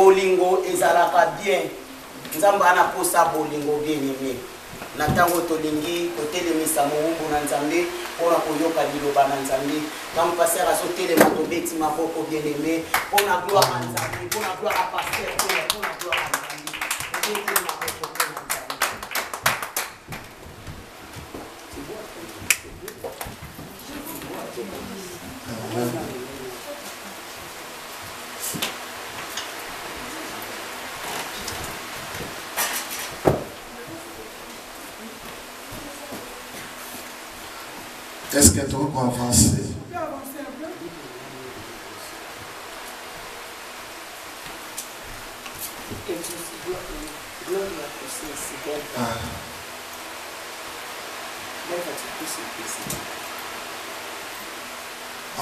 Bolingo ezalaka bien. Nzamba na posa bolingo bien aimé. Na tango tolingi kotelemisa Mungu na Nzambe pona koyoka liloba na Nzambe. Comme pasteur asotelema tobeti maboko bien aimé. Pona gloire à Nzambe, pona gloire à pasteur, pona gloire à Nzambe. Totelema maboko pona Nzambe. Est-ce que tu peux avancer?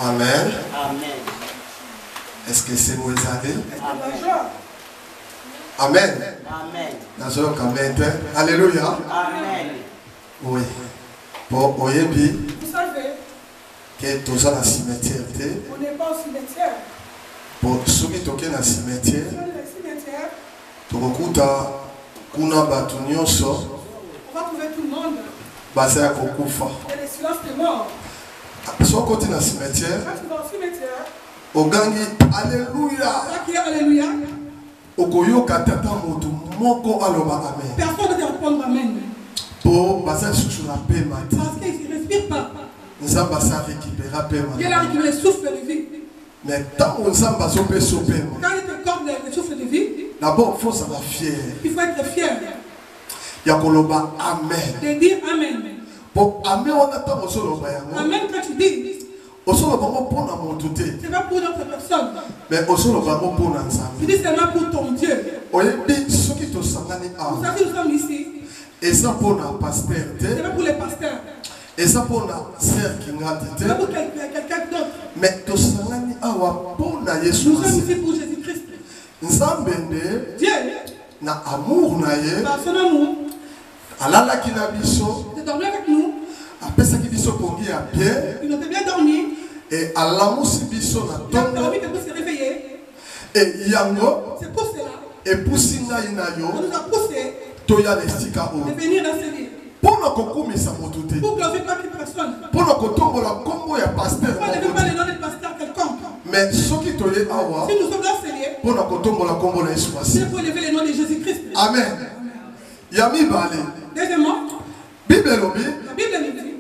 Amen. Amen. Est-ce que c'est moi allé? Amen. Amen. Alléluia. Amen. Oui. Pour Oyebi, Vous savez, que tu es dans le cimetière. on n'est pas au cimetière. Pour ceux qui sont dans le cimetière, Sur le cimetière, tu vas kuna batu nyonso on va trouver tout le monde. baza ya kokufa. Il y a des silences de mort. So côté dans le cimetière, Quand tu vas au cimetière, ogangi alléluia. là qui est alléluia, Okoyoka tata moto moko aloba amen. personne ne te répondre amen. Pour baza sur la paix matin. Parce qu'il ne respire pas. Nous avons ça récupérer paix Il a matin. récupéré le souffle de vie. Mais tant nous avons pas sauvé sauver. Quand il te corde le souffle de vie, D'abord il faut savoir fier. il faut être fier Ya koloba amen. de dire amen. Pour amen on attend au solo bayango. Amen quand tu dis, Au solo bango pour na montuté. c'est pas pour notre personne. Mais au solo bango pour na Tu nzambe. dis seulement pour ton Dieu. Oyebi soki to sangani Vous a. savez, nous sommes ici. Et ça pour na pasteur C'est te. pas pour les pasteurs. Et ça pour na sœur qui ngati C'est pas te. pour quelqu'un d'autre. Mais to sangani awa pour na Yesu. Nous sommes ici pour Jésus-Christ. Nzambe nde Dieu, na amour na ye. par son amour, Alalaki na biso. il est dormi avec nous. Apesaki biso pongi ya bien. Il nous a bien dormi. Et alamusi biso na Il a tongo. permis de nous se réveiller. Et yango. C'est pour cela Et pusi ngai na qu'on yo. nous a poussé Toya lestika o. de venir dans ce lieu. Pona kokumisa moto te. Pour glorifier pas une personne. Pona kotombola kombo ya pasteur. Pourquoi ne veut pas le nom de pasteur quelconque? Mais soki toye awa. Si nous sommes dans ce lieu, Pona kotombola kombo na Yesu c'est Masihi. pour élever le nom de Jésus-Christ. Amen. Yami bale. Deuxièmement, Bible lobi. la Bible nous dit,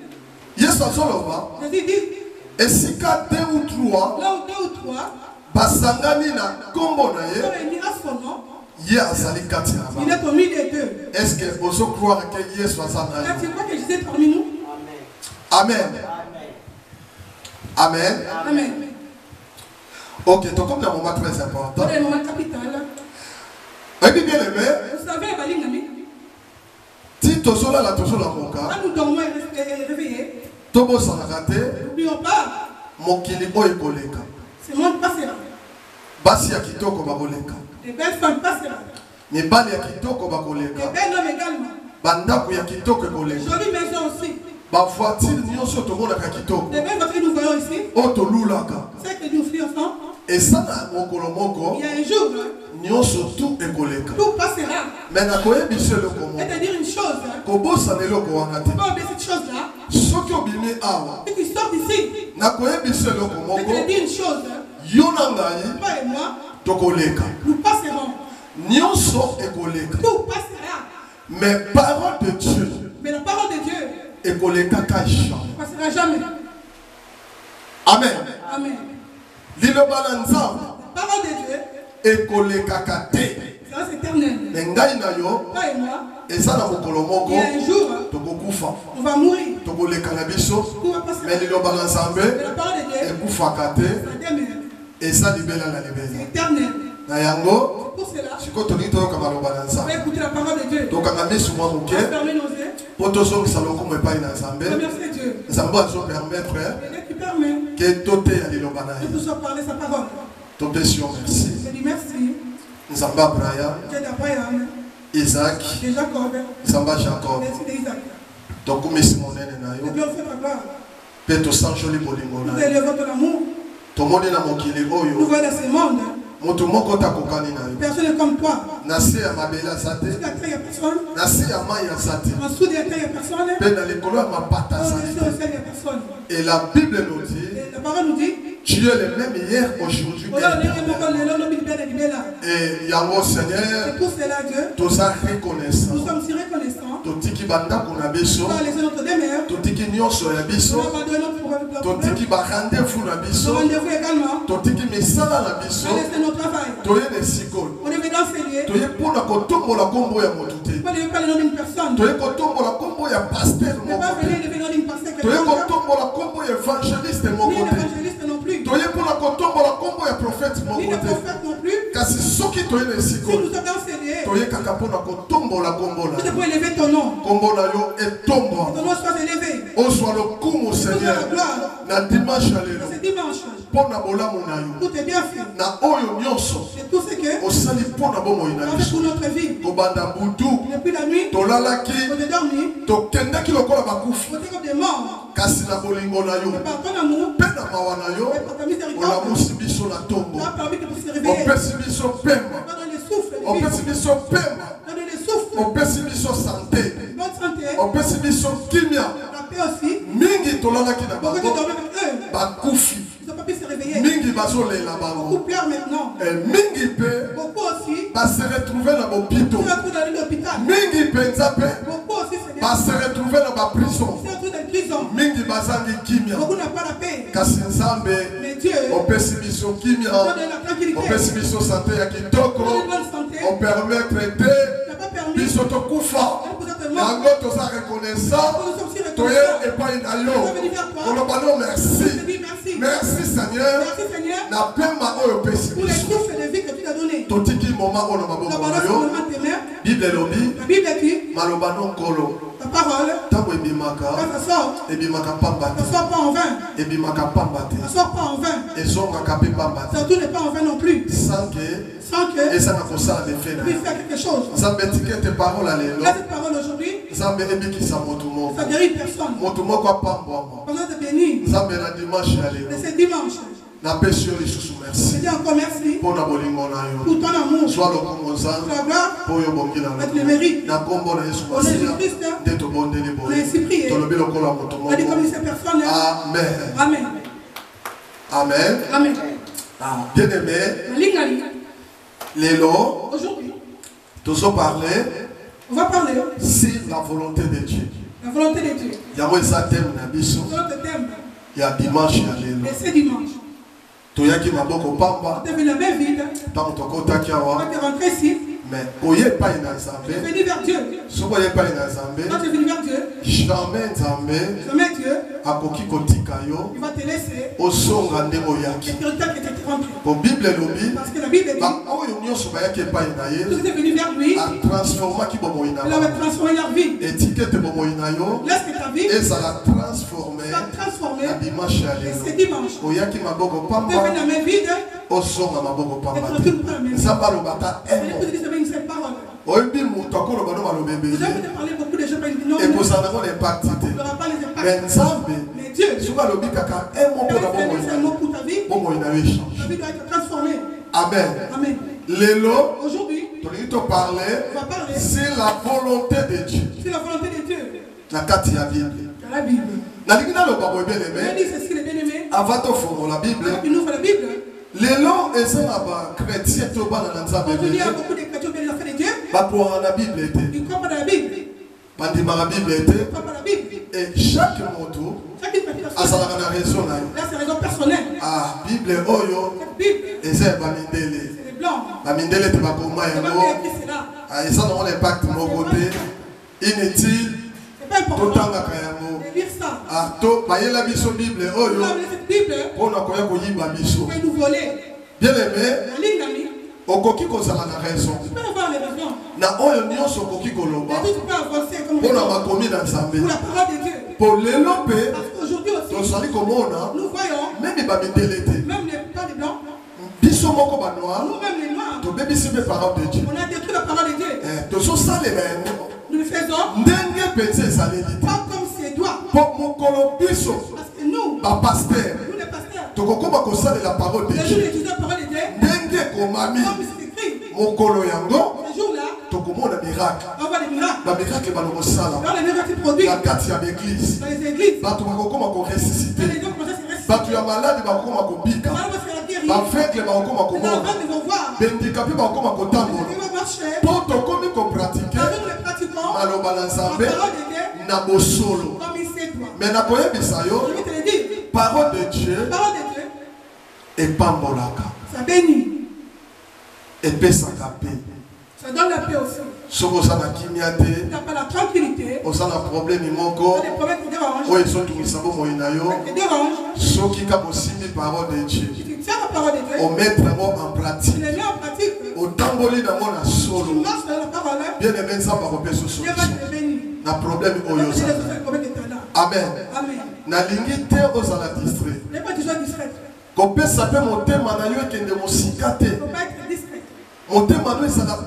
Yesu azoloba. Jésus dit, Esika 2 ou 3 là où deux ou trois basangani na kombo na sont ye. réunis à son nom, Ye azali kati na il ba. est au milieu des deux. Est-ce que ozo croire que Yesu azana Quand tu yo? crois que Jésus est parmi nous, Amen. Amen. Amen. amen. Ok, donc comme un moment très important. Dans le moment capital, Et bien aimé, vous savez, Balingami, si tozola la tozola moka, quand nous dormons et réveillés, tobo sanakate, n'oublions pas, mokili oyo koleka. ce monde passera. Basi ya kitoko bakoleka. Les belles femmes passeront. Mibali ya kitoko Les bakoleka. belles hommes également. Bandako ya kitoko ekoleka. Jolies maisons aussi. Bavoiture nyonso tomonaka kitoko. Les belles voitures que nous voyons ici, Oyo tolulaka. c'est que nous offrons. Eza na mokolo moko, Il y a un jour, nyonso tout ekoleka. tout passera. Mais nakoyebisa eloko Et moko. te dire une chose, Kobosana eloko wana te. faut pas oublier cette chose-là. Soki obimi awa, Et tu sors d'ici. nakoyebisa eloko Et moko. te dire une chose, Yo na ngai toi et moi, tokoleka. nous passerons. Nyonso ekoleka. Tout passera. Mais parole de Dieu Mais la parole de Dieu ekoleka ka jamais. ne passera jamais. Amen. Amen. Liloba na Nzambe La parole de Dieu, ekoleka ka te. ça c'est éternel. Mais ngai na yo Toi et moi, eza na mokolo moko il y a un jour, tokokufa. on va mourir. Tokoleka na biso. Tout va passer. Mais liloba na Mais Nzambe la parole de Dieu, ekufaka te. ça demeure. Eza libela na C'est libela. éternel. Na yango Pour cela, siko tolingi toyoka maloba na on va Nzambe. écouter la parole de Dieu. Tokanga misu mwa On moke va fermer nos yeux. po tozongisa lokumu epai na Nzambe. Remercier Dieu. Nzambe azopermettre Et Dieu qui permet ke toteya liloba na de ye. pouvoir parler sa parole. Topesi yo merci. Je dis merci. Nzambe Abraham, Dieu d'Abraham, Isaac, de Jacob, Nzambe Jacob. merci d'Isaac. Tokumisi monene na De yo. glorifier ta gloire. Mpe tosanjoli bolingo Nous na yo. élevons ton amour. Tomoni na mokili Nous oyo voyons dans ce monde. Personne n'est comme toi. Nasi ya mabela zate. Sur la terre, il n'y a personne. Nasi ya maya zate. En dessous de la terre, il n'y a personne. Pena likolo ya mapata Au-dessus zate. au ciel, il n'y a personne. Et la Bible nous dit, Et la parole nous dit, tu es le même hier, aujourd'hui et éternel. Et yango Seigneur, c'est pour cela, Dieu, tous à reconnaissant. nous sommes si reconnaissants. Totiki banda kuna biso. Nous avons laissé notre demeure. Totiki nyonso ya Nous biso. avons abandonné notre problème. Totiki ba rendez-vous na Nous biso. avons rendez-vous également. Totiki misala na Nous biso. avons laissé notre travail. Toye ne sikolo. On est venu enseigner. Toye pona kotombola kombo ya motu te. On ne veut pas le nom d'une personne. Toye kotombola kombo ya pasteur On ne veut moko pas te. venir le nom d'une personne. Toye kotombola kombo ya évangéliste Ni moko te. l'évangéliste non plus. Toye pona kotombola kombo ya prophète Ni moko le te. prophète non plus. Kasi soki toye ne Si sikolo. nous sommes enseignés, Toye kaka pona kotombola kombo nous na. devons élever ton nom. Kombo na yo etombo. Ton nom soit élevé. Ozwa lokumu Nous Seigneur. la gloire. Na dimanche ya lelo. Dans ce dimanche, Pona bolamu na yo. tout est bien fait. Na oyo nyonso. Et tout ce que Osali pona bomoi na on fait biso. pour notre vie. Kobanda butu. Depuis la nuit, Tolalaki. on est dormi, Tokendaki lokola bakufi. on est comme des morts. Kasi na bolingo na yo. Mais par ton amour, Mpe na mawa na yo. et par ta miséricorde, Olamusi biso na tombo. tu as permis que nous puissions se réveiller. Opesi biso pema. Donne le souffle de Opesi vie. biso pema. Donne le souffle. Opesi biso santé. Bonne santé. Opesi biso kimia. La paix aussi. Mingi tolalaki na Beaucoup qui bango. dormaient avec eux, Bakufi. ils n'ont pas pu se réveiller. Mingi bazolela bango. Beaucoup pleurent maintenant. Mingi mpe Beaucoup aussi base retrouver na bopito. se retrouvent dans l'hôpital. Mingi mpenza mpe Beaucoup aussi se base retrouver na baprison. retrouvent dans les prisons. Mingi bazangi kimia. Beaucoup n'ont pas la paix. Kasi nzambe Mais Dieu opesi biso kimia. donne la tranquillité. Opesi biso santé ya kitoko. Donne une bonne santé. Opermettre te Il n'a pas permis. biso tokufa. Yango toza reconnaissant. Nous sommes si Toye reconnaissants. epai na yo. Nous sommes venus vers toi. Koloba no Je te merci. dis merci. Merci Seigneur. Merci Seigneur Na pema oyo opesi pour les biso. souffles de vie que tu as donné. Totiki moment oyo na La maboko parole na sur yo. le main de tes mains. Bible elobi La Bible dit, maloba no nkolo. ta parole, Ntango ebimaka quand ça sort, ebimaka pamba ça te. ne sort pas en vain. Ebimaka pamba te. Ça ne sort pas en vain. Ezongaka mpe pamba te. Ça tout n'est pas en vain non plus. Sans que Sans que ezanga kosala defe na tu yo. puisses faire quelque chose. nzambe etikete parole lelo. Là, cette parole aujourd'hui, nzambe ebikisa motu moko. ça guérit personne. Motu moko apambwama. Besoin de bénir. nzambe na dimanche ya lelo. Mais c'est dimanche. napesi yo lisusu Je merci dis encore merci mpo na bolingo na yo. pour ton amour, zwa lokongo pour nzambe la gloire, mpo oyo obongi na avec le mérite. na nkombo na yesu Au nom de masiya Christ, nde tobondeli on a boye ainsi prié. tolobi lokola moto On a dit comme moko ces personnes-là. amen Amen. amen Amen. bien aimé Lingali, lelo aujourd'hui, tozoparle on va parler sur la volonté de Dieu. de la volonté de Dieu. yango eza teme na biso Notre thème, ya dimanche ya lelo. et c'est dimanche. toyaki maboko pamba On devait la main vide. ntango tokotaki Quand awa tu es rentré ici, mais koye epai na tu es nzambe venu vers Dieu. soki oye epai na nzambe Quand tu es venu vers Dieu, jamais nzambe jamais Dieu, akoki kotika yo il va te laisser osonga ndenge oyaki. le temps que tu es rentré. po bible elobi Parce que la Bible dit, baoyo nyonso bayaki epai na ye tous étaient venus vers lui, atransformaki bomoi na il avait bango. transformé leur vie. etiki ete bomoi na yo Laisse que ta vie ezala transforme soit transformée. na dimanche ya Et c'est lelo. dimanche. oyaki maboko Tu es venu pamba la main vide, osonga maboko et pamba tu te. ne pas la main vide. nzambe alobaka Et emo l'écoute de une seule parole. oyebi moto akoloba no maloba Vous ebele avez parlé beaucoup de gens, ils disent non, ekozala nango na impact il te. n'y aura pas les impacts. mais nzambe Mais Dieu, soki alobi kaka emo il mpo na a bomoi fait na un mot yo pour ta vie, bomoi na yo echange. ta vie doit être transformée. amen. Amen. lelo Aujourd'hui, tolingi toparle on va parler c'est la volonté de Dieu sur la volonté de Dieu na kati ya bible. dans la Bible. nalingi naloba boye bien On a aimé dit ceci, les bien-aimés, avant tofongola bible quand tu ouvres la Bible, lelo eza na bachrétien to bana na nzambe aujourd'hui, il y a ebele beaucoup de chrétiens qui ont fait de Dieu, bakwaka na bible ete ils croient pas dans la Bible, bandimaka bible ils ete ne croient pas dans la Bible. et chaque moto Chacune petite personne, azalaka na raison na yo. là c'est raison personnelle. ah bible oyo Cette Bible, eza ya bamindele c'est les blancs. bamindele te bakoma C'est pas yango bien écrit cela. ah, eza nango na impact moko te inutile C'est pas important totangaka yango. de lire ça. ah, to bayela biso bible Vous oyo avez cette Bible, mpona koya koyiba vous biso pouvez nous voler. bien aimé La ligne d'amis, okoki kozala na raison tu peux avoir les raisons. na oyo nyonso okoki koloba Mais tu peux avancer comme mpona raison makomi na nzambe pour la parole de Dieu. po lelo mpe Parce qu'aujourd'hui aussi, tozali komona nous voyons, meme bamindele te même les pas les blancs, biso moko banoir nous-mêmes les noirs, tobebisi mpe parole de Dieu. on a détruit la parole de Dieu. tozosalela yango Nous le faisons ndenge mpenza ezaleli te pas comme ses doigts. mpo mokolo biso Parce que nous, bapaster nous les pasteurs, tokokoma kosalela parole de les jours Dieu d'étudier la parole de Dieu, ndenge ekomami Comme c'est écrit. mokolo yango Ce jour-là, tokomona miracle on voit des miracles. bamiracle balokosala Dans les miracles qui produisent na kati ya baeglise dans les églises, bato bakokoma dans les koresisite gens commencent à se ressusciter. bato ya maladi bakokoma kobika Les malades vont se faire guérir. baveugle bakokoma Les komona aveugles vont voir. bendikape bakokoma Les kotambola guéris vont marcher. mpo tokomi kopratike Avec les pratiquants, maloba na la nzambe parole de Dieu, na bosolo comme il sait toi. me nakoyebisa Je yo vais te le dire. parole de dieu La parole de Dieu, epambolaka ça bénit. epesaka pe Ça donne la paix aussi. soki oza na kimia te Tu n'as pas la tranquillité. oza na problème Tu moko as des problèmes qui dérangent. oyo ezotungisa bomoi na yo Qui te dérangent. soki kaka osimbi parole de dieu Tu tiens la parole de Dieu. omettre yango en Tu pratique les mets en pratique. otamboli nango na Tu solo marches dans la parole. bien aimé nzambe akopesa Dieu va solution te bénir. na problème oyo Dieu ozala va te problème de talent. amen Amen. nalingi te ozala distrait Ne pas toujours discret. kopesa mpe motema na yo ekende mosika te Il ne faut pas être discret. motema no ezala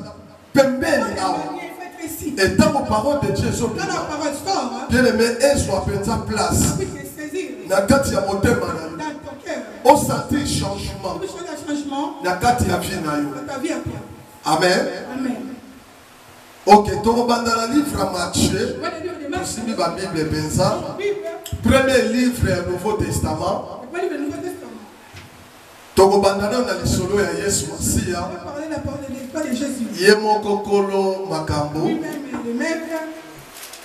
pembeni awa Il faut être ici. etango parole de dieu Quand la ezobima parole sort, bien aimé ezwa mpenza place puis te saisir na kati ya motema na yo dans ton cœur. osentir changement Tu veux changer un changement na kati ya vie na yo dans ta vie après. amen Amen. ok tokobanda na livre ya Matthieu Voilà le livre de Marc. tosimbi babible mpenza Bible, premier livre ya nouveau testament le livre du Nouveau Testament. tokobanda nano na lisolo ya yesu masiya On va parler de la parole de l'histoire de Jésus. ye moko kolo makambo Lui-même est le maître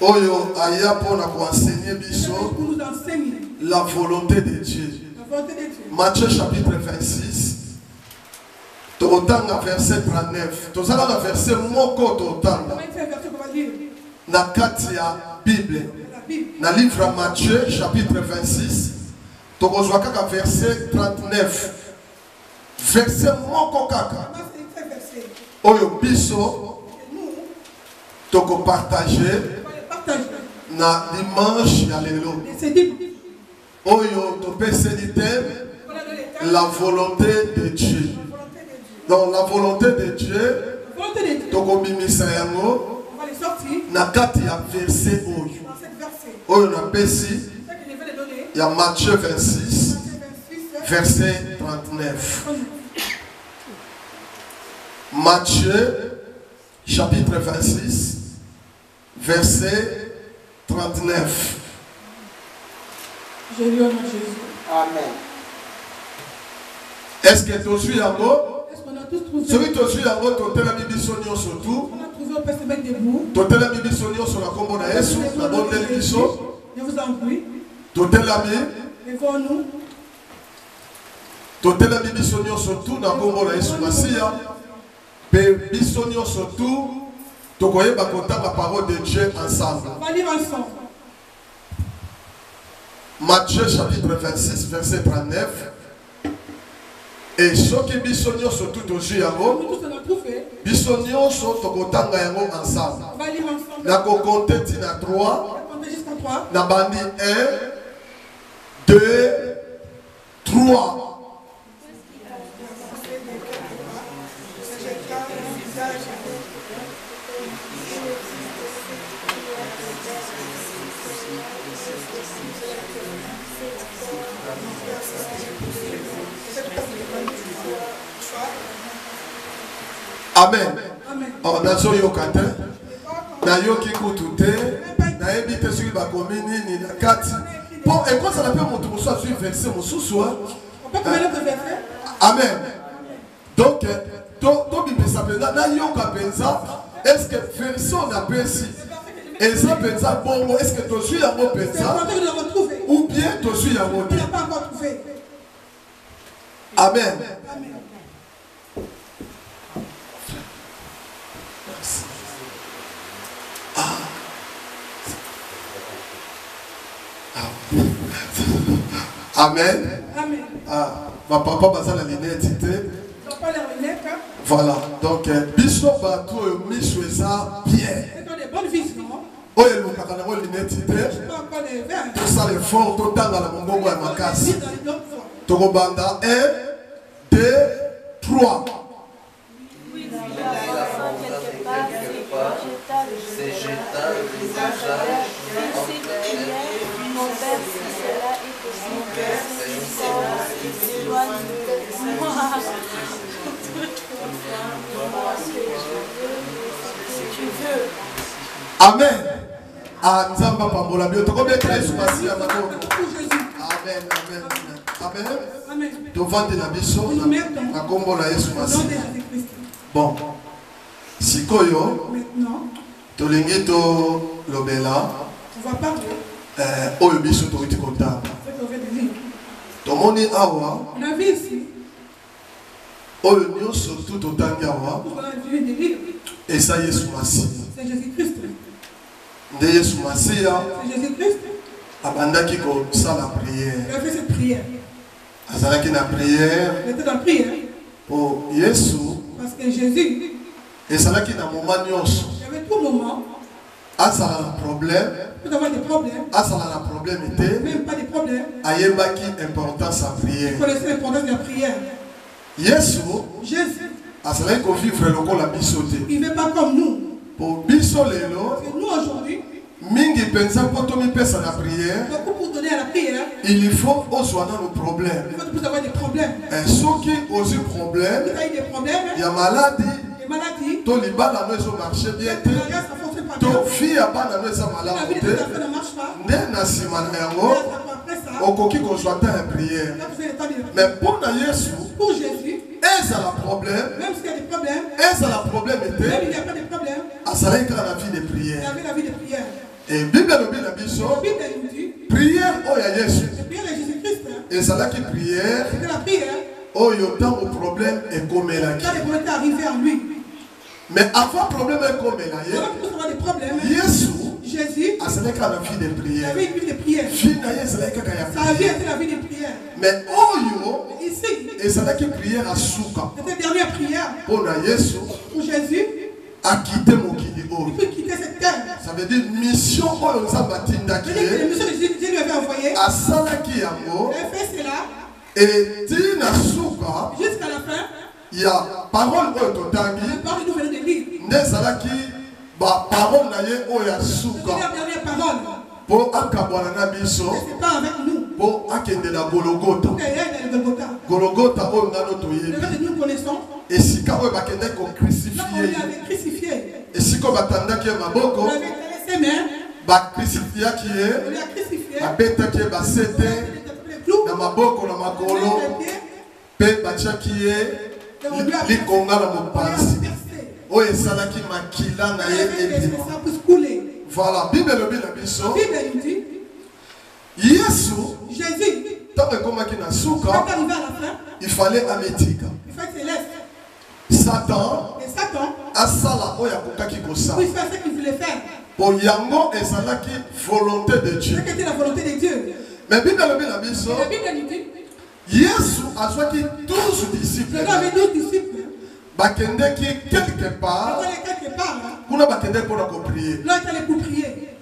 oyo aya mpona koenseigner biso pour nous enseigner la volonté de dieu la volonté de Dieu. Matthieu chapitre 26 tokotanga verset 39 tozala na verset moko totanga Comment c'est un verset qu'on va lire na kati ya bible dans la Bible. na livre ya Matthieu chapitre 26 tokozwa kaka verset 39 verset moko kaka Comment c'est un verset oyo biso que nous, tokopartage on va le partager. na dimanche ya lelo Et c'est dit, oyo topeseli te voilà dans les temps, la volonté de dieu la volonté de Dieu. donc la volonté de dieu La volonté de Dieu, tokobimisa yango on va les sortir na kati ya verset oyo dans cette verset. oyo napesi C'est ce que je vais les donner. ya Matthieu 26 Matthieu 26, verset 39 39. Matthieu chapitre 26 verset 39 Je lui honore Jésus. Amen. est-ce que tozwi yango Est-ce qu'on a tous trouvé? soki tozwi yango totelami biso nyonso tu On a trouvé, on peut se mettre debout. totelami biso nyonso na kombo na yesu nabondeli biso Je vous en prie. totelami Levons-nous. totelami biso nyonso tu na kombo na yesu masiya mpe biso nyonso tu tokoyeba kotanga parole de dieu ensemble. On va lire ensemble. Matthieu chapitre 26 verset 39 et soki biso nyonso tu tozwi yango Nous tous on a trouvé. biso nyonso tokotanga yango ensemble On va lire ensemble. nakokonte ntina 3 On va compter jusqu'à 3. na bandi 1 2 3 amen. Amen. Oh, nazoyoka te nayoki kutu te nayebi te soki bakomi nini na kati mpo ekozala mpe moto mosusu azwi verse mosusu On peut trouver notre verset. amen donc tobimisa mpenza nayoka mpenza estce verse oyo napesi eza mpenza bongo estce tozwi yango C'est mpenza important que nous l'avons trouvé. ou bien tozwi yango On te ne l'a pas encore trouvé. amen. Amen. Amen. Amen. Ah, ma papa baza na lunette te. Ils n'ont pas les lunettes. Voilà. Donc biso bato oyo miso eza bien. C'est dans des bonnes visions. Oyo elukaka nango lunette te. Pas encore les verres. Tosala effort totanga na mongongo ya makasi. Dans les autres fois. Tokobanda 1 2 3. C'est jetable, mon père, si cela est possible, s'éloigne de moi. Moi, ce que je veux. Amen. Ah, nous avons pas pour la bio. Tu combien de Jésus merci à ma Amen, amen, amen. Amen. Tu vends de la biso. Na kombo na Yesu merci. Bon. Sikoyo. Maintenant. Tolingi to lobela. On va parler. Oyo biso to iti kota. Tomoni awa. On a vu ici. Oyo nyonso tout otangi awa. Et ça Yesu merci. C'est Jésus-Christ. De Yesu Masiya C'est Jésus-Christ. abandaki kosala prière. Il a fait cette prière. Azalaki na prière. Il était dans prière. Pour Yesu. Parce que Jésus. Ezalaki na moment nyonso. Il y avait tout moment. Azala na problème. Peut avoir des problèmes. Azala na problème était. Même pas des problèmes. Ayembaki importance à prière. Il connaissait l'importance de la prière. Yesu. Jésus. Azalaki ko vivre lokola biso te. Il ne veut pas comme nous. Pour biso lelo. Parce que nous aujourd'hui. Mingi pensa potomi pesa na prière. Beaucoup pour donner à la prière. Il faut ozwana nos problèmes. Il faut plus avoir des problèmes. Soki ozi problème. Il y a des problèmes. Il y a maladie. Des maladies. To libala no ezo marché bien te. To fille abana no eza malamu te. Nde na sima na yango. Okoki kozwata ya prière. Mais pour na Yesu. Pour Jésus. Ezala problème. Même s'il y a des problèmes. Ezala problème était. Même il n'y a pas de problème. Azalaki la vie de prière. Il avait la vie de prière. Et Bible lobi na biso. La Bible nous dit. Prière oya Yesu. La prière de Jésus-Christ. Ezalaki prière. C'était la prière. Oyo tant au problème est comme la qui. Quand les problèmes étaient arrivés en lui. Mais avant problème est comme la qui. Avant qu'il puisse avoir des problèmes. Yesu. Jésus. Azalaki la vie de prière. Il avait une vie de prière. Sa vie était la vie de prière. Mais oyo. Ici. Ezalaki prière à souka. C'était la dernière prière. Pour Yesu. Pour Jésus. A quitté Mokili. Il peut quitter cette terre. Ça veut dire mission oyo Nzamba tindaki. La mission que Dieu lui avait envoyée. A salaki yango. Il a fait cela. Et tina souka. Jusqu'à la fin. Il y a parole oyo totangi. La parole nous venait de lire. Nde salaki ba parole na ye oyo ya souka. C'est la dernière parole. Po akabwana na biso. C'est pas avec nous. Po akende na Golgotha. Golgotha oyo ngano toyebi. Le fait que nous connaissons. Esika oyo bakende ko Là, on crucifier. l'avait crucifié. Esika batandaki maboko. On l'avait laissé ses mains. Ba crucifiaki ye. On l'a crucifié. Babetaki ba sete. Na maboko na makolo. Pe batiaki ye. Likonga na mopanzi. Oyo esalaki makila na ye ebima. Voilà, Bible lobi na biso. Bible dit. Yesu. Jésus. Tant que comme qui na souka. Quand arrivé à la fin. Il fallait amétika. Il fallait céleste. Satan. Et Satan. Asala oya kokaki kosa. Oui, faire ce qu'il voulait faire. Pour yango ezalaki volonté de Dieu. C'était la volonté de Dieu. Mais Bible lobi na biso. La Bible nous dit. Yesu azwaki 12 disciples. Il avait 12 disciples. Bakendeki quelque part. Kuna bakende pour la prier. Là, il allait pour prier.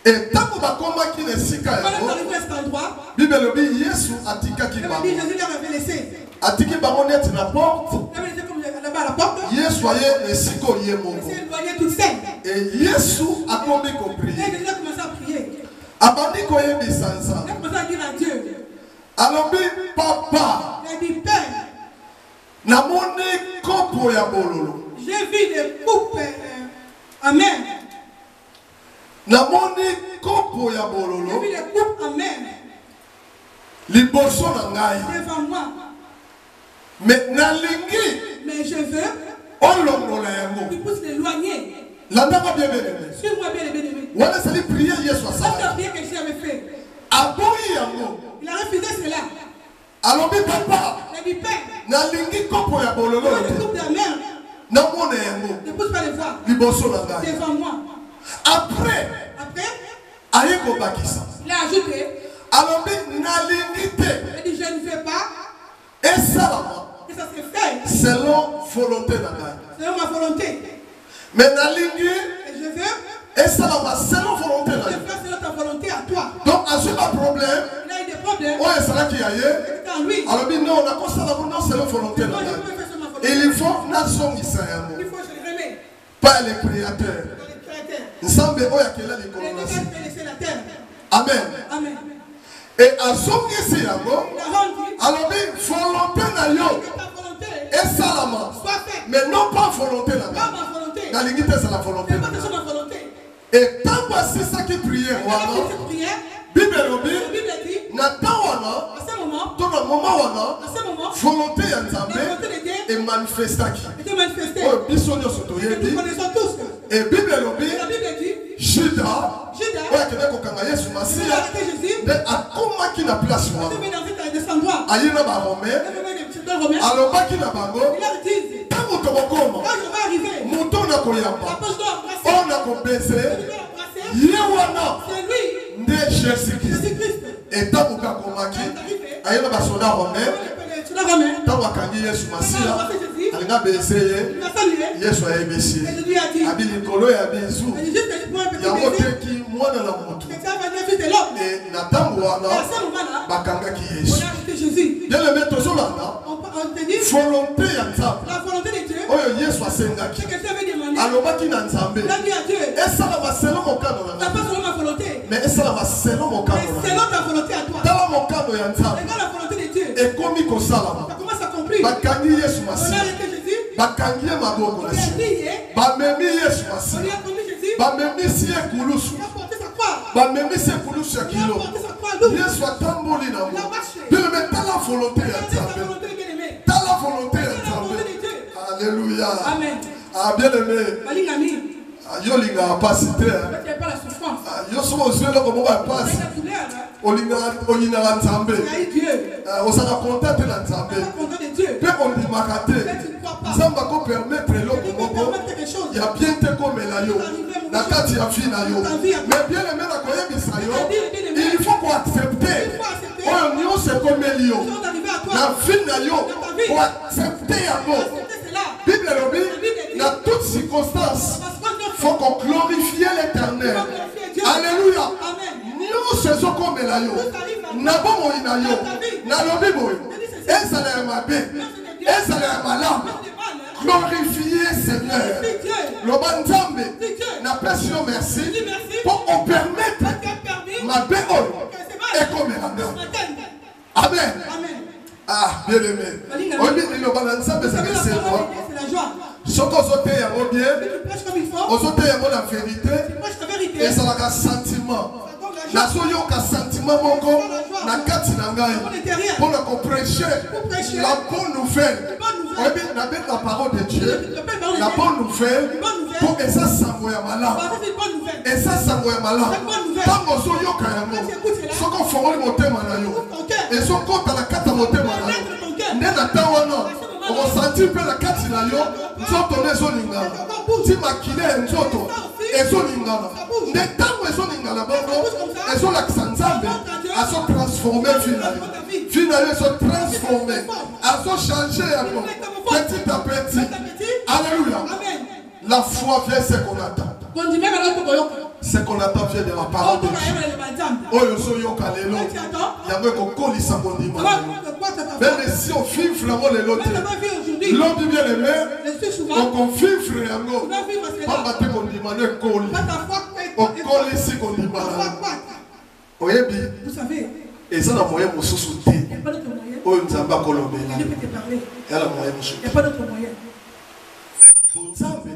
Et tant que bakoma qui ne sika Quand on arrive à cet endroit. Bible lobi Yesu atikaki La bango. Bible Jésus l'avait laissé. Atiki bango net na porte. Il avait laissé comme là-bas à la porte. Yesu aye esiko ye Il mongo. s'est éloigné toute seule. Et Yesu a commencé à prier. Et Jésus a commencé à prier. Abandi koye Il bisanza. a commencé à dire à Dieu. Alors papa. Il a dit Père. Namoni kopo ya bololo. J'ai vu des coupes. Amen. Namoni kopo ya bololo. J'ai vu des coupes. Amen. Liboso na ngai. Devant moi. Mais nalingi. Mais je veux. Olongola yango. Il puisse l'éloigner. Landaka bien bien. Suis-moi bien les bien-aimés. Wana sali prière Yesu Ça c'est la asala. prière que Jésus avait fait. Aboyi yango. Il a refusé cela. Alors papa. Il a dit Père. Nalingi kopo ya bololo. Les coupes de la mer. Namona yango. Ne pousse pas les voir. Liboso na ngai. Devant moi. Après. Aye ko bakisa. Il a ajouté. Alors nalingi te. Il a dit je ne veux pas. Et ça. Que ça se fait. Selon volonté na ngai. Selon ma volonté. Mais nalingi. Et je veux. Et ça va selon volonté na Je ngai. fais selon ta volonté à toi. Donc à ce problème. Il a eu des problèmes. Oh et ça là qui aille. C'était en lui. Alors non on a constat non selon volonté na ngai. Il faut nation Israël. Il faut que je le remets. Pas les créateurs. Nsambe oya kela les colonnations. La terre. Amen. Amen. Et à son ici yango. Il a rendu. Alors volonté na yo. Ta volonté. Et salama. Mais non pas volonté là. Pas ma volonté. La limite c'est la volonté. C'est pas question de ma volonté. Et tant que c'est ça qui prière, Bible dit, Nathan wana, à ce moment, dans le moment wana, à ce moment, volonté ya la Nzambe volonté de Dieu est manifestée. était manifestée. Oh, biso nyonso Et nous toyebi. connaissons tous. Et Bible Et la Bible dit, Juda, Judas, oyo akende kokanga Yesu il a Masiya, arrêté Jésus. nde akomaki na place Il wana. est venu dans cet endroit. Aye na barome, Il est venu dans Romain. alobaki na bango, Il leur dit, ntango tokokoma, quand je vais arriver, moto na la koyamba, poche doit embrasser. oyo na kobese, Je vais l'embrasser. ye wana C'est lui, nde Jésus-Christ. Jésus-Christ. Etango kakomaki, aye na basoda rome, Tu l'as Romain. ntango akangi Yesu Il a Masiya, embrassé Jésus. alinga bese ye, Il a salué. Yesu ayebisi Et ye. Jésus a dit, Abi likolo ya bizu, et juste pour un petit yango baiser, teki mwana na moto. et ça va dire fils de l'homme. Et na ntango Et à wana, ce moment-là, bakangaki on Yesu. a arrêté Jésus. Bien aimé tozolanda, On te dit, volonté ya Nzambe. la volonté de Dieu, Oyo Yesu asengaki. c'est que Dieu avait demandé. Alobaki na Nzambe. Il a dit à Dieu, Esalama selon mokano na t'as ngai. pas selon ma volonté, Mais esalama selon mokano mais na ngai. selon ta volonté à toi. Tala mokano ya Nzambe. Regarde la volonté de Dieu. Ekomi kosalama. Ça commence à comprendre. Bakangi Yesu On a Masiya. arrêté Jésus. Bakangi ye maboko On na lui a nsima. prié. Bamemi Yesu On lui Masiya. a conduit Jésus. Bamemisi ye kulusu. Il a porté sa croix. Bamemisi ye kulusu ya Il a kilo. porté sa croix lourde. Yesu atamboli na Il a mo. marché. Bien aimé, tala volonté ya Regardez sa Nzambe. volonté de bien-aimé. Tala volonté ya Regardez la volonté Nzambe. de Dieu. Alléluia. Amen. Ah, bien aimé. Balingami, Yo linga pasi te. tu n'as pas la souffrance. Yo somo ozwi eloko moko ya pasi. Avec la douleur, hein. olinaka Nzambe. Tu as eu Dieu. Ozala content te na Tu Nzambe. n'es pas content de Dieu. Mpe ondimaka te. Mais tu ne crois pas. Nzambe akopermettre eloko Tu peux moko permettre quelque chose. ya bien te komela yo na kati ya vie na yo. Mais bien aimé na koyebisa yo, il faut koaccepter oyo nyonso ekomeli yo Ils sont arrivés à toi. na vie na yo, koaccepte yango. Acceptez cela. Bible elobi na toute circonstance Parce que Dieu faut qu'on glorifie l'éternel. Alléluia. Amen. nyonso ezokomela yo na bomoi na yo nalobi boye ezala ya mabe ezala ya malamu glorifier Seigneur loba Nzambe napesi yo merci pour on permettre mabe oyo ekomela nga. Amen. Ah, bien aimé. Oyebi liloba na Nzambe ezaka esengo soki ozoteya yango bien ozoteya yango na vérité ezalaka sentiment nazoyoka sentiment moko na kati na ngai mpona koprêche la bonne nouvelle. Oyebi nabengi la parole de Dieu la bonne nouvelle mpo eza sango ya malamu eza sango ya malamu ntango ozoyoka yango soki ofongoli motema na yo ezokota na kati ya motema na yo nde na ntan wana okosanti mpe na kati na yo nzoto nde ezolingana ti makile ya nzoto ezolingana nde ntango ezolingana bongo ezolakisa Nzambe azotransforme vi na yo vi na yo ezotransforme azochange yango petit à petit. Alléluia. La foi vient ce qu'on attend. Ce qu'on attend vient de la parole de Dieu. Oyo so yoka lelo yango ekokolisa kondima. Même si on vivre yango lelo te l'homme bien aimé on vivre yango pamba te kondima ne ekoli okolisi kondima na oyebi eza na moyen mosusu te oyo Nzambe akolobela yala moyen mosusu Nzambe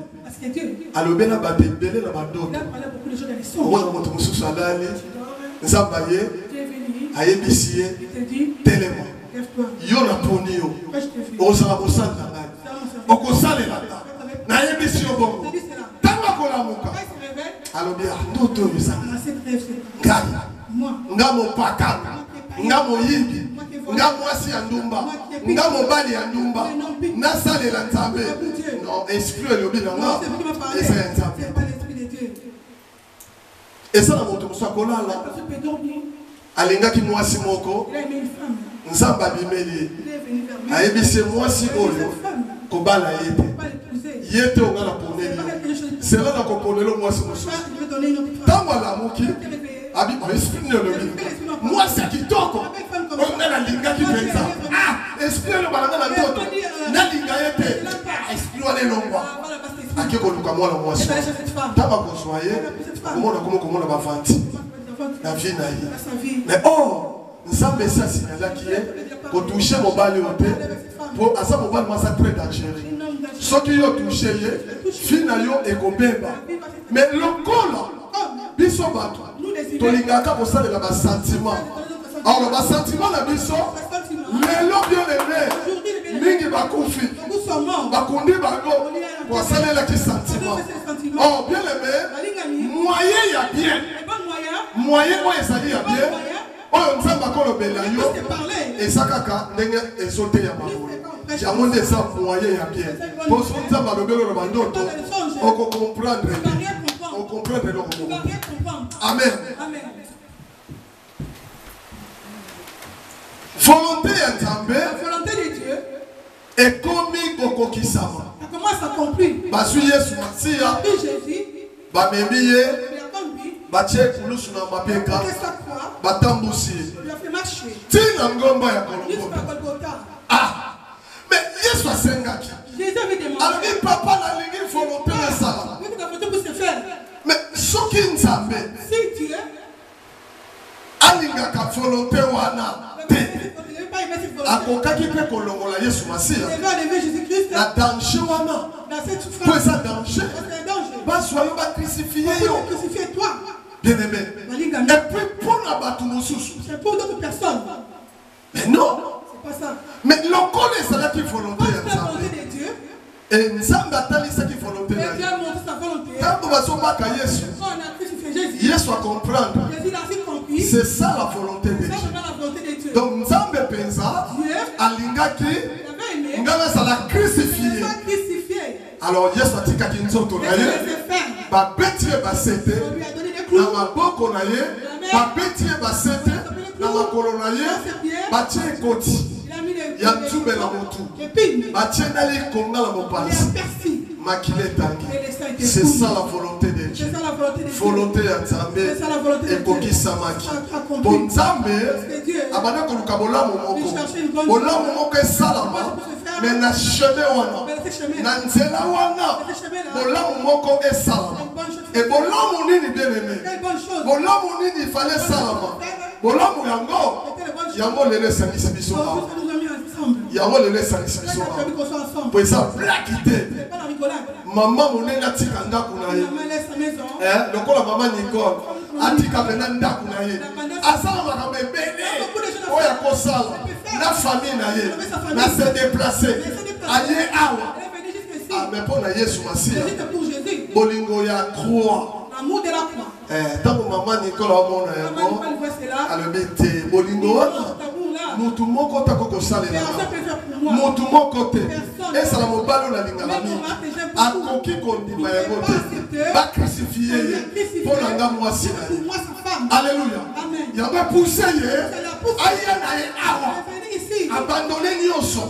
alobela bato ebele na badoto omona moto mosusu alali Nzambe aye ayebisi ye telema yo naponi yo okozala kosalela ngai okosalela nga nayebisi yo bongo ntango akolamuka alobi ndoto oyo ezali ngai nga mopakanga nga moyibi nga mwasi ya ndumba nga mobali ya ndumba nasalela Nzambe non esprit elobi na nga eza ya Nzambe eza na moto mosu akolala alingaki mwasi moko Nzambe abimeli ye ayebisi mwasi oyo kobala ye te ye te onga na poneli sela na koponela mwasi mosusu ntango alamuki abi esprit elobi mwasi ya kitoko oyo nga nalingaki mpenza esprit elobala nga na ndoto nalinga ye te esprit wana elongwa ake koluka mwana mwasi ntango akozwa ye omona komona bavandi na vie na ye mais Nzambe esi asignalaki ye kotouche mobali oyo te po aza mobali moko aza très dangereux. Soki yo touche ye fille na yo ekobeba. Mais lokola biso bato tolingaka kosalela basentiment. Alors basentiment na biso lelo bien aimé mingi bakufi bakundi bango kosalelaki sentiment. Oh bien aimé moyen ya bien moyen oyo ezali ya bien oyo nzambe akolobela yo eza kaka ndenge ezoteya bango yango nde eza moyen ya bien po soki nzambe alobeli na bandoto okocomprendre ocomprendre eloko moko. Amen. Volonté ya Nzambe ekomi kokokisama. Commence à conclure. Bazwi Yesu Masiya bamemi ye batie kulusu na mapeka batambusi tina ngomba ya Golgotha. Ah, mais Yesu asengaki alobi papa nalingi volonté esala. Mais soki Nzambe alingaka volonté wana te akokaki mpe kolongola Yesu Masiya na danger wana po eza danger bazwa yo bacrucifie yo bien aimé et puis mpona bato mosusu mais non mais lokolo ezalaki volonté ya Nzambe et Nzambe atalisaki volonté na ye ntango bazobaka Yesu Yesu acomprendre c'est ça la volonté de Dieu. Donc Nzambe penza alingaki ngana sala crucifié. Alors Yesu atikaki nzoto na ye babeti ye basete na maboko na ye babeti ye basete na makolo na ye batie ekoti ya nzube na motu batie na likonga na mopanzi makile tangi. C'est ça la volonté de Dieu. Volonté ya Nzambe ekokisamaki. Po Nzambe abana koluka bolamu moko bolamu moko esalama mais na chemin wana na nzela wana bolamu moko esalama. Et bolamu nini bien aimé bolamu nini fallait salama bolamu yango lelo esangisi biso awa yango lelo esangisi biso awa po eza blakite maman monene atika ndako na ye lokola mama Nicole atika pena ndako na ye asala makambo ebele oyo akosala na famille na ye na se déplacer aye awa mais mpo na Yesu Masiya bolingo ya croix. L'amour de la croix. Tango maman Nicole amona yango alobi te bolingo wana mutu moko tako kosalela mutu moko te esala mobali na lingala mingi akoki kondima yango te bacrucifie ye mpo na nga mwasi na ye. Alléluia. Yango epousse ye aye na ye awa abandonne nyonso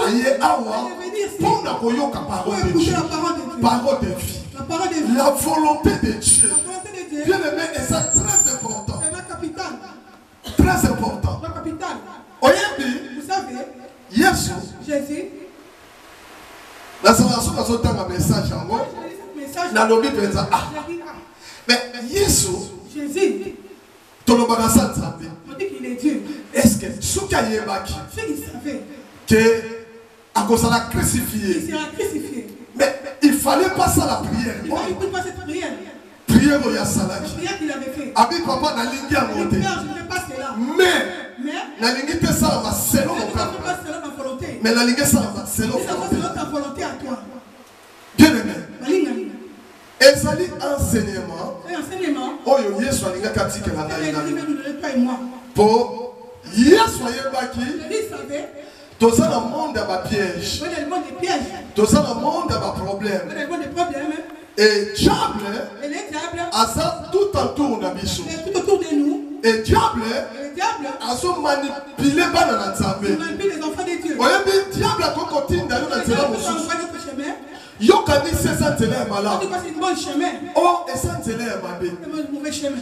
aye awa mpo na koyoka parole de Dieu, parole de vie. La volonté de Dieu. Bien aimé, et ça très important. C'est la capitale. Très important. La capitale. Vous savez, Jésus. La salvation a sauté un message en moi. Dans le Bible, mais Jésus. Tout le monde a ça. On dit qu'il est Dieu. Est-ce que ce qu'il y a que à cause de la crucifié. Il sera crucifié. Mais il ne fallait pas ça la prière. Il ne fallait pas cette prière. Prière au Yasalaki. Prière qu'il avait fait. Abi papa na lingi à monter. Mais na lingi te ça va selon mon volonté. Mais la lingi ça va selon ta volonté à toi. Bien aimé. Ezali enseignement. Oyo Yesu alinga katika na ngai. Pour Yesu ayebaki. Tout ça dans le monde a des pièges. Tout ça dans le monde a des problèmes. Et diable a ça tout autour de nous. Et diable a ça manipulé par les enfants de Dieu. Oui, diable a continué dans le chemin. Yokani c'est ça c'est malade. Oh et ça c'est malade.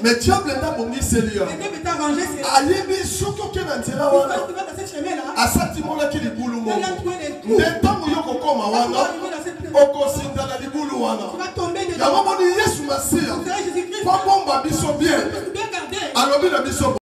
Mais diable est bon c'est lui. Ayebi soko ke na nzela wana. Asati mona ki libulu moko. Ntango yoko koma wana. Okosinda na libulu wana. Ya mama ni Yesu Masiya. Fa bomba biso bien. Alobi na biso